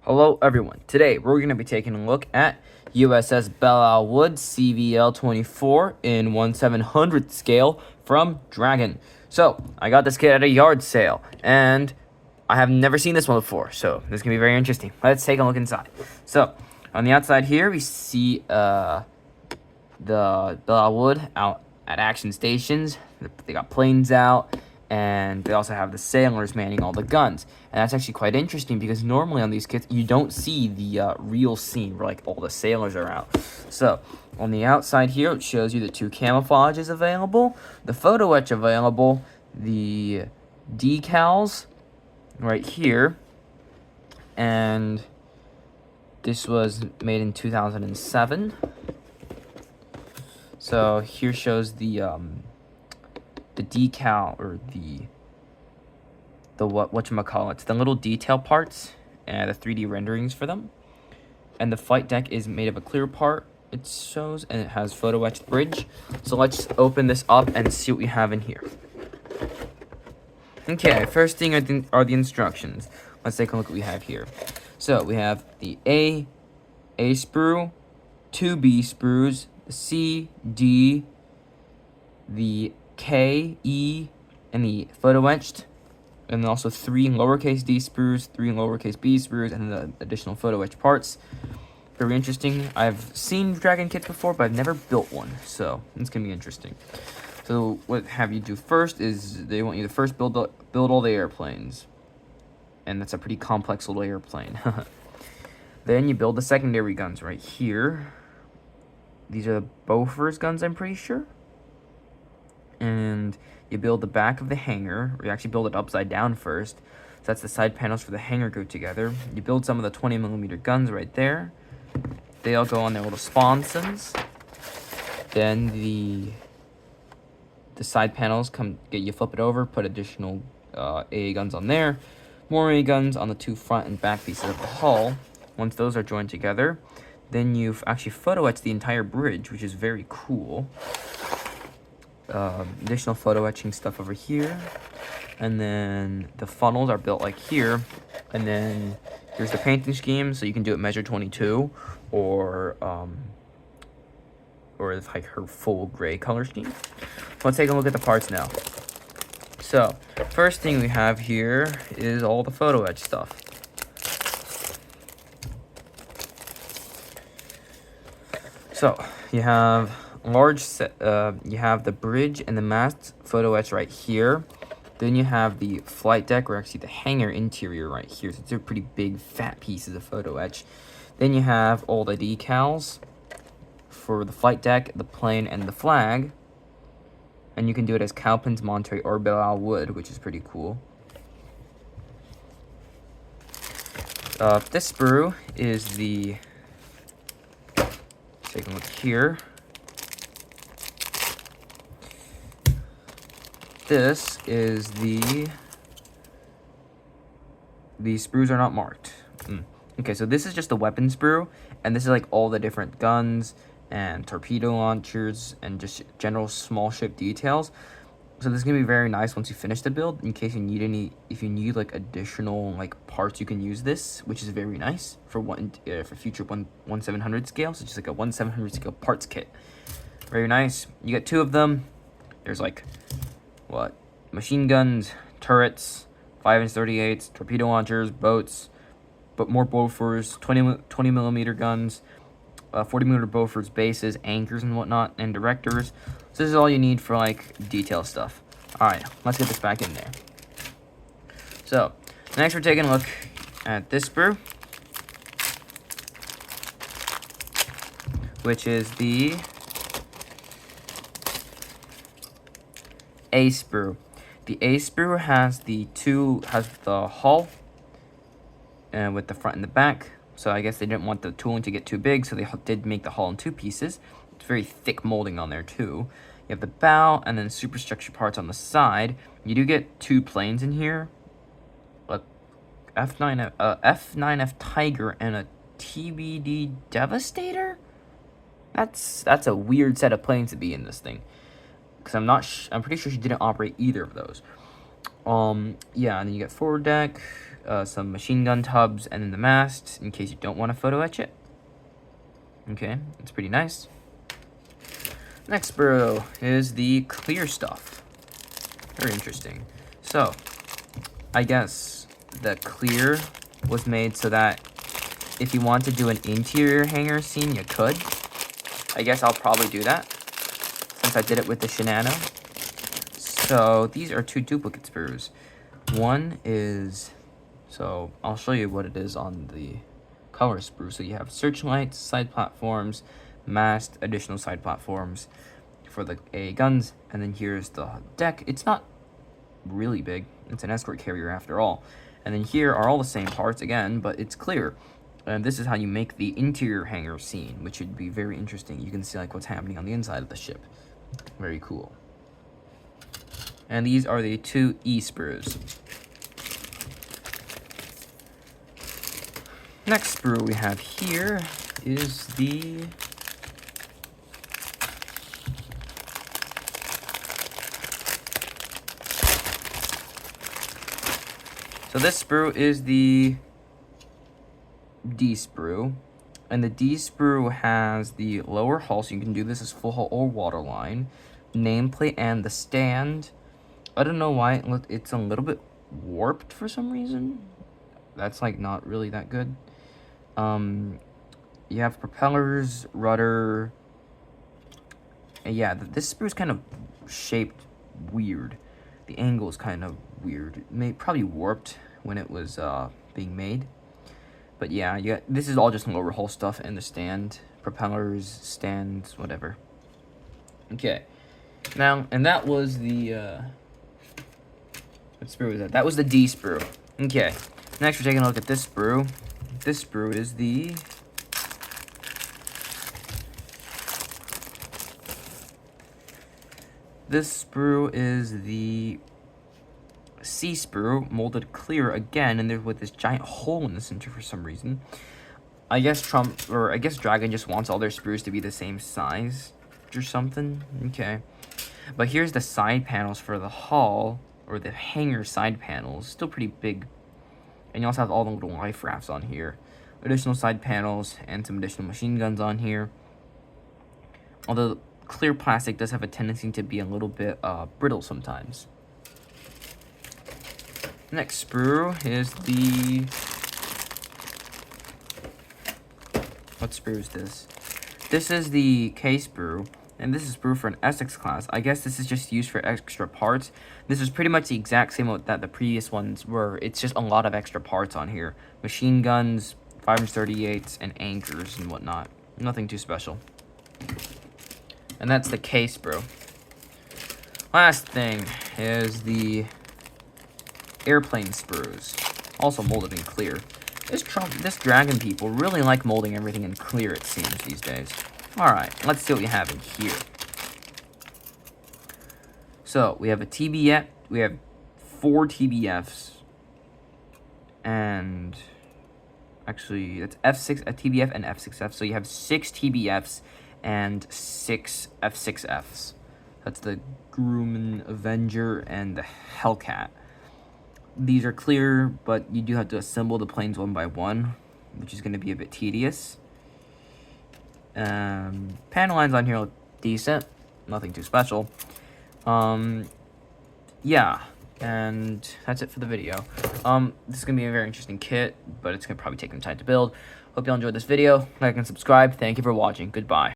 Hello everyone, today we're going to be taking a look at USS Belleau Wood CVL-24 in 1/700th scale from Dragon. So, I got this kit at a yard sale, and I have never seen this one before, so this is going to be very interesting. Let's take a look inside. So, on the outside here, we see the Belleau Wood out at action stations. They got planes out, and they also have the sailors manning all the guns. And that's actually quite interesting because normally on these kits, you don't see the real scene where like all the sailors are out. So, on the outside here, it shows you the 2 camouflages available, the photo etch available, the decals right here, and this was made in 2007. So here shows the decal, or the whatchamacallit, the little detail parts and the 3D renderings for them. And the flight deck is made of a clear part, it shows, and it has photo etched bridge. So let's open this up and see what we have in here. Okay, first thing are the instructions. Let's take a look at what we have here. So we have the A sprue, 2 B sprues, the C, D, the K, E, and the photo etched, and then also 3 lowercase d sprues, 3 lowercase b sprues, and the additional photo etched parts. Very interesting. I've seen Dragon kits before, but I've never built one, so it's gonna be interesting. So what have you do first is they want you to first build all the airplanes, and that's a pretty complex little airplane. Then you build the secondary guns right here. These are the Bofors guns, I'm pretty sure. And you build the back of the hangar, or you actually build it upside down first. So that's the side panels for the hangar go together. You build some of the 20mm guns right there. They all go on their little sponsons. Then the side panels you flip it over, put additional AA guns on there. More AA guns on the 2 front and back pieces of the hull. Once those are joined together, then you've actually photo etched the entire bridge, which is very cool. Additional photo etching stuff over here, and then the funnels are built like here, and then here's the painting scheme, so you can do it measure 22 or like her full gray color scheme. Let's take a look at the parts now. So first thing we have here is all the photo etch stuff. So you have you have the bridge and the mast photo etch right here. Then you have the flight deck, or actually the hangar interior right here. So they're pretty big fat pieces of photo etch. Then you have all the decals for the flight deck, the plane, and the flag. And you can do it as Cowpens, Monterey, or Belleau Wood, which is pretty cool. This sprue is the, take a look here. This is the sprues are not marked. Okay, so this is just the weapon sprue, and this is like all the different guns and torpedo launchers and just general small ship details. So this is gonna be very nice once you finish the build. In case you need if you need like additional like parts, you can use this, which is very nice for future 1/700 scale. So just like a 1/700 scale parts kit. Very nice. You get 2 of them. There's like machine guns, turrets, 5-inch 38s, torpedo launchers, boats, but more Bofors, 20mm guns, 40mm Bofors bases, anchors and whatnot, and directors. So this is all you need for like detail stuff. Alright, let's get this back in there. So next we're taking a look at this sprue, which is the A sprue. The A sprue has the hull with the front and the back. So I guess they didn't want the tooling to get too big, so they did make the hull in 2 pieces. It's very thick molding on there too. You have the bow and then superstructure parts on the side. You do get 2 planes in here, a F9F Tiger and a TBD Devastator. That's a weird set of planes to be in this thing, because I'm pretty sure she didn't operate either of those. Yeah, and then you get forward deck, some machine gun tubs, and then the mast in case you don't want to photo etch it. Okay, it's pretty nice. Next sprue is the clear stuff. Very interesting. So, I guess the clear was made so that if you want to do an interior hanger scene, you could. I guess I'll probably do that, since I did it with the Shinano. So, these are 2 duplicate sprues. One is, so I'll show you what it is on the color sprue. So you have searchlights, side platforms, mast, additional side platforms for the AA guns, and then here's the deck. It's not really big. It's an escort carrier after all. And then here are all the same parts again, but it's clear. And this is how you make the interior hangar scene, which would be very interesting. You can see like what's happening on the inside of the ship. Very cool. And these are the 2 E sprues. Next sprue we have here is the so this sprue is the D sprue, and the D sprue has the lower hull, so you can do this as full hull or waterline, nameplate, and the stand. I don't know why it's a little bit warped for some reason. That's like not really that good. You have propellers, rudder, and yeah, this sprue is kind of shaped weird. The angle is kind of weird. Probably warped when it was being made. But yeah, this is all just lower hull stuff and the stand, propellers, stands, whatever. Okay, now, and that was the what sprue was that? That was the D sprue. Okay, next we're taking a look at this sprue. This sprue is the C sprue, molded clear again, and there's with this giant hole in the center for some reason. I guess Dragon just wants all their sprues to be the same size or something. Okay, but here's the side panels for the hull, or the hangar side panels, still pretty big. And you also have all the little life rafts on here. Additional side panels and some additional machine guns on here. Although clear plastic does have a tendency to be a little bit brittle sometimes. Next sprue is the... What sprue is this? This is the K sprue. And this is sprue for an Essex class. I guess this is just used for extra parts. This is pretty much the exact same that the previous ones were. It's just a lot of extra parts on here. Machine guns, 538s, and anchors and whatnot. Nothing too special. And that's the K sprue. Last thing is the airplane sprues. Also molded in clear. This Dragon people really like molding everything in clear, it seems, these days. Alright, let's see what we have in here. So, we have a TBF, we have 4 TBFs, and actually, that's F6, a TBF and F6F, so you have 6 TBFs and 6 F6Fs. That's the Grumman Avenger and the Hellcat. These are clear, but you do have to assemble the planes one by one, which is going to be a bit tedious. Panel lines on here look decent, nothing too special. Yeah, and that's it for the video. This is gonna be a very interesting kit, but it's gonna probably take some time to build. Hope you all enjoyed this video. Like and subscribe. Thank you for watching. Goodbye.